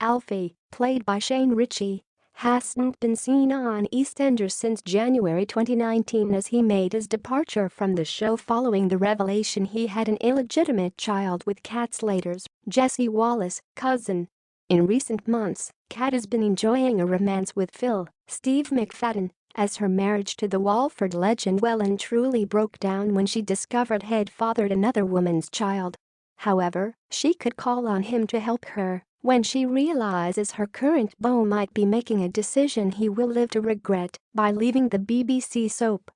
Alfie, played by Shane Ritchie, hasn't been seen on EastEnders since January 2019 as he made his departure from the show following the revelation he had an illegitimate child with Kat Slater's, Jessie Wallace, cousin. In recent months, Kat has been enjoying a romance with Phil, Steve McFadden, as her marriage to the Walford legend well and truly broke down when she discovered he'd fathered another woman's child. However, she could call on him to help her when she realizes her current beau might be making a decision he will live to regret by leaving the BBC soap.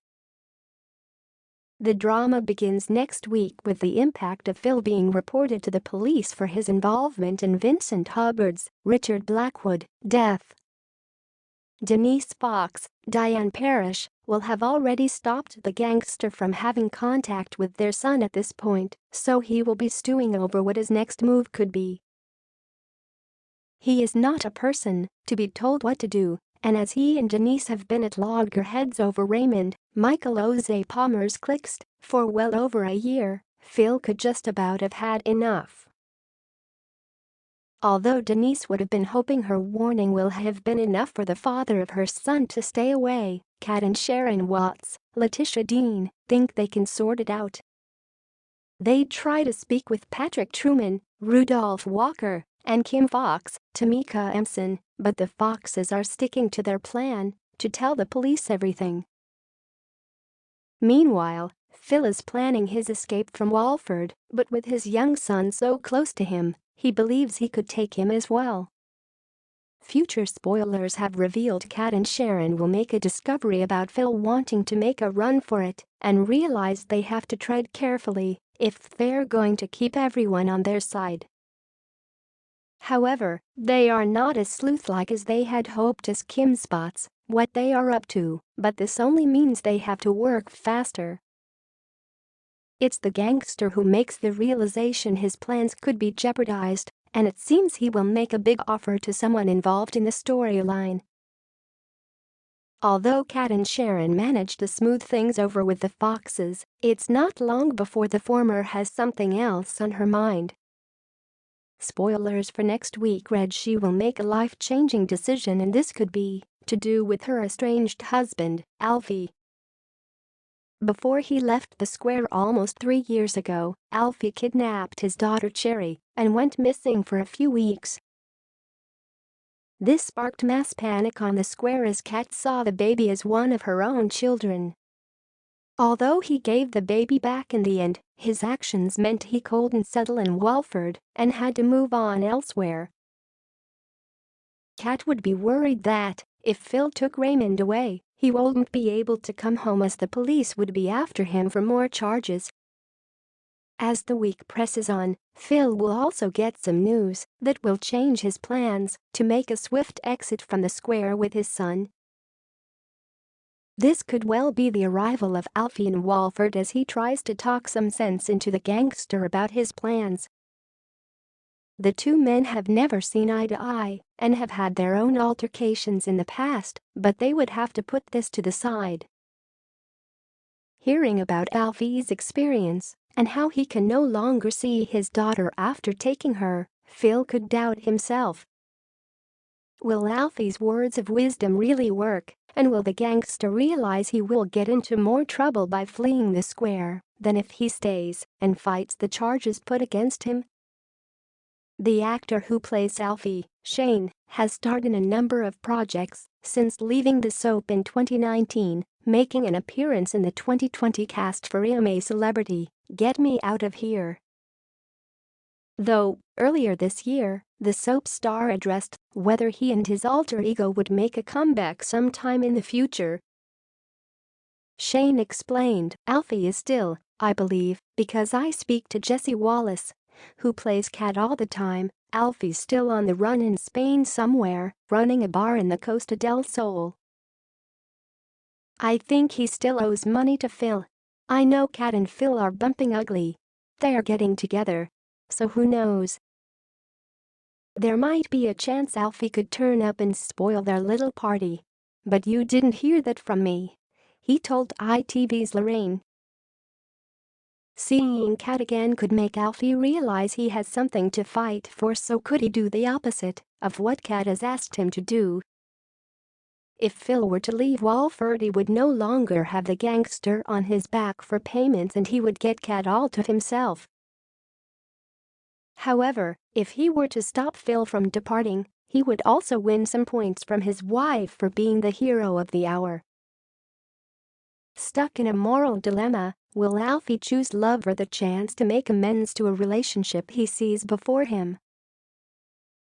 The drama begins next week with the impact of Phil being reported to the police for his involvement in Vincent Hubbard's Richard Blackwood death. Denise Fox, Diane Parrish, will have already stopped the gangster from having contact with their son at this point, so he will be stewing over what his next move could be. He is not a person to be told what to do, and as he and Denise have been at loggerheads over Raymond, Michael Oze Palmer's clicks, for well over a year, Phil could just about have had enough. Although Denise would have been hoping her warning will have been enough for the father of her son to stay away, Kat and Sharon Watts, Letitia Dean, think they can sort it out. They try to speak with Patrick Truman, Rudolph Walker, and Kim Fox, Tamika Empson, but the Foxes are sticking to their plan to tell the police everything. Meanwhile, Phil is planning his escape from Walford, but with his young son so close to him, he believes he could take him as well. Future spoilers have revealed Kat and Sharon will make a discovery about Phil wanting to make a run for it and realize they have to tread carefully if they're going to keep everyone on their side. However, they are not as sleuth-like as they had hoped as Kim spots what they are up to, but this only means they have to work faster. It's the gangster who makes the realization his plans could be jeopardized, and it seems he will make a big offer to someone involved in the storyline. Although Kat and Sharon managed to smooth things over with the Foxes, it's not long before the former has something else on her mind. Spoilers for next week read she will make a life-changing decision, and this could be to do with her estranged husband, Alfie. Before he left the square almost 3 years ago, Alfie kidnapped his daughter Cherry and went missing for a few weeks. This sparked mass panic on the square as Kat saw the baby as one of her own children. Although he gave the baby back in the end, his actions meant he couldn't settle in Walford and had to move on elsewhere. Kat would be worried that, if Phil took Raymond away, he wouldn't be able to come home as the police would be after him for more charges. As the week presses on, Phil will also get some news that will change his plans to make a swift exit from the square with his son. This could well be the arrival of Alfie in Walford as he tries to talk some sense into the gangster about his plans. The two men have never seen eye to eye and have had their own altercations in the past, but they would have to put this to the side. Hearing about Alfie's experience and how he can no longer see his daughter after taking her, Phil could doubt himself. Will Alfie's words of wisdom really work, and will the gangster realize he will get into more trouble by fleeing the square than if he stays and fights the charges put against him? The actor who plays Alfie, Shane, has starred in a number of projects since leaving the soap in 2019, making an appearance in the 2020 cast for I Am a Celebrity, Get Me Out of Here. Though, earlier this year, the soap star addressed whether he and his alter ego would make a comeback sometime in the future. Shane explained, "Alfie is still, I believe, because I speak to Jessie Wallace, who plays Kat all the time. Alfie's still on the run in Spain somewhere, running a bar in the Costa del Sol. I think he still owes money to Phil. I know Kat and Phil are bumping ugly. They're getting together. So who knows? There might be a chance Alfie could turn up and spoil their little party. But you didn't hear that from me," he told ITV's Lorraine. Seeing Kat again could make Alfie realize he has something to fight for, so could he do the opposite of what Kat has asked him to do? If Phil were to leave Walford, he would no longer have the gangster on his back for payments and he would get Kat all to himself. However, if he were to stop Phil from departing, he would also win some points from his wife for being the hero of the hour. Stuck in a moral dilemma, will Alfie choose love or the chance to make amends to a relationship he sees before him?